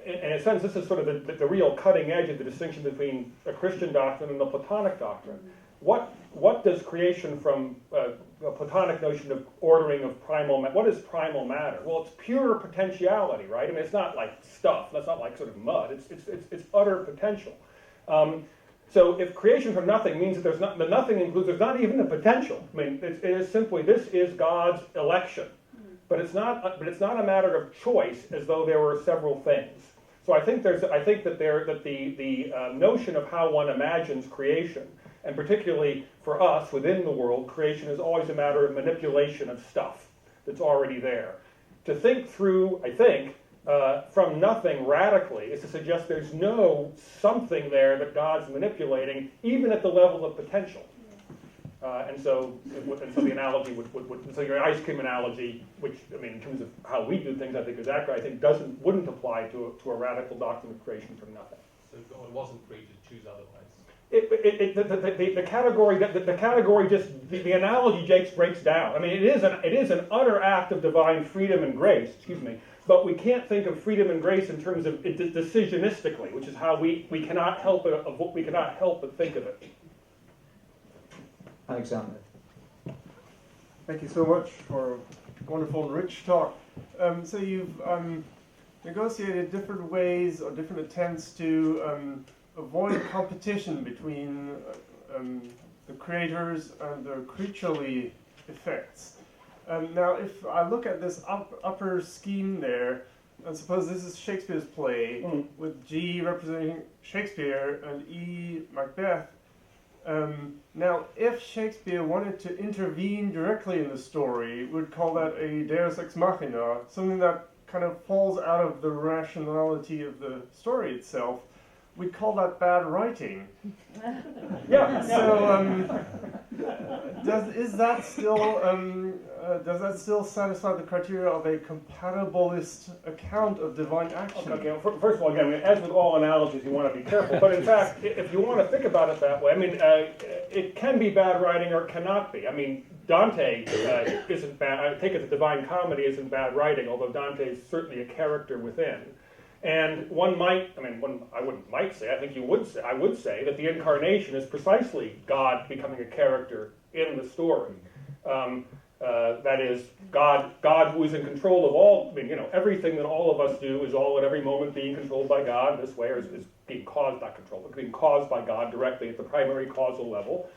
in a sense, this is sort of the real cutting edge of the distinction between a Christian doctrine and a Platonic doctrine. What does creation from Platonic notion of ordering of primal matter. What is primal matter? Well, it's pure potentiality, right? I mean, it's not like stuff. That's not like sort of mud. It's utter potential. So if creation from nothing means that the nothing includes, there's not even a potential. I mean, it is simply, this is God's election. But it's not a matter of choice, as though there were several things. So I think that the notion of how one imagines creation, and particularly for us within the world, creation is always a matter of manipulation of stuff that's already there. To think through, I think, from nothing radically is to suggest there's no something there that God's manipulating, even at the level of potential. And so the analogy so your ice cream analogy, which, I mean, in terms of how we do things, I think is accurate, I think wouldn't apply to a radical doctrine of creation from nothing. So God wasn't free to choose otherwise. The category just, the analogy Jakes breaks down. I mean, it is an utter act of divine freedom and grace, but we can't think of freedom and grace in terms of decisionistically, which is how we cannot help but think of it. Alexander. Thank you so much for a wonderful and rich talk. So you've negotiated different ways or different attempts to avoid competition between the creators and the creaturely effects. Now, if I look at this upper scheme there, I suppose this is Shakespeare's play, with G representing Shakespeare and E Macbeth. Now, if Shakespeare wanted to intervene directly in the story, we'd call that a deus ex machina, something that kind of falls out of the rationality of the story itself. We'd call that bad writing. Yeah. So, does that still satisfy the criteria of a compatibilist account of divine action? Okay. First of all, again, as with all analogies, you want to be careful. But in fact, if you want to think about it that way, I mean, it can be bad writing or it cannot be. I mean, Dante isn't bad. I take it the Divine Comedy isn't bad writing, although Dante is certainly a character within. And I think I would say that the incarnation is precisely God becoming a character in the story. That is, God who is in control of all. I mean, everything that all of us do is all at every moment being controlled by God in this way, or is being caused, not controlled, but being caused by God directly at the primary causal level.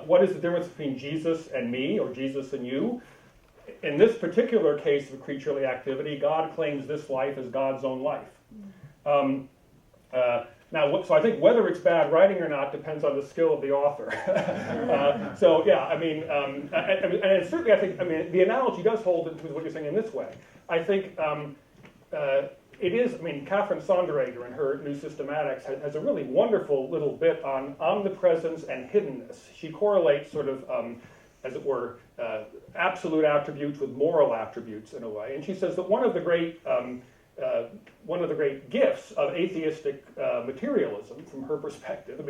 What is the difference between Jesus and me, or Jesus and you? In this particular case of creaturely activity, God claims this life as God's own life. So I think whether it's bad writing or not depends on the skill of the author. And certainly I think, the analogy does hold into what you're saying in this way. I think it is, Catherine Sonderegger in her New Systematics has a really wonderful little bit on omnipresence and hiddenness. She correlates sort of, as it were, absolute attributes with moral attributes in a way. And she says that one of the great gifts of atheistic materialism, from her perspective,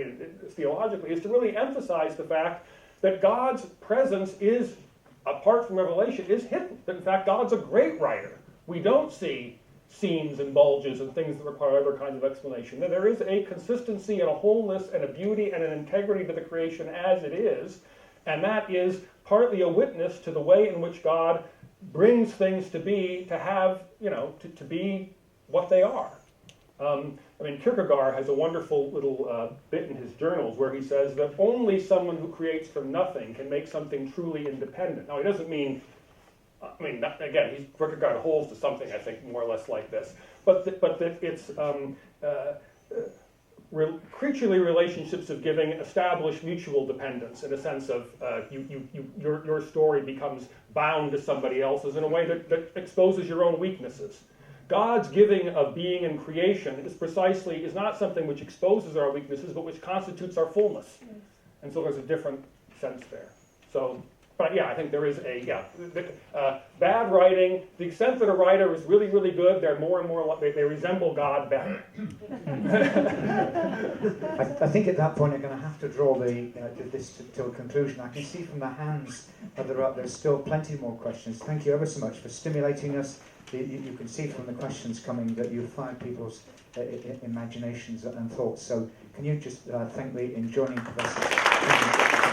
theologically, is to really emphasize the fact that God's presence is, apart from revelation, is hidden. That in fact, God's a great writer. We don't see seams and bulges and things that require other kinds of explanation. That there is a consistency and a wholeness and a beauty and an integrity to the creation as it is, and that is partly a witness to the way in which God brings things to be, to have, to be what they are. Kierkegaard has a wonderful little bit in his journals where he says that only someone who creates from nothing can make something truly independent. Now, he doesn't mean, Kierkegaard holds to something, I think, more or less like this, but that it's creaturely relationships of giving establish mutual dependence in a sense of your story becomes bound to somebody else's in a way that exposes your own weaknesses. God's giving of being and creation is not something which exposes our weaknesses, but which constitutes our fullness. And so there's a different sense there. So, but yeah, I think there is bad writing. The extent that a writer is really, really good, they're more and more, they resemble God better. I think at that point I'm going to have to draw this to a conclusion. I can see from the hands that are up, there's still plenty more questions. Thank you ever so much for stimulating us. You can see from the questions coming that you've fired people's imaginations and thoughts. So can you just thank me in joining Professor?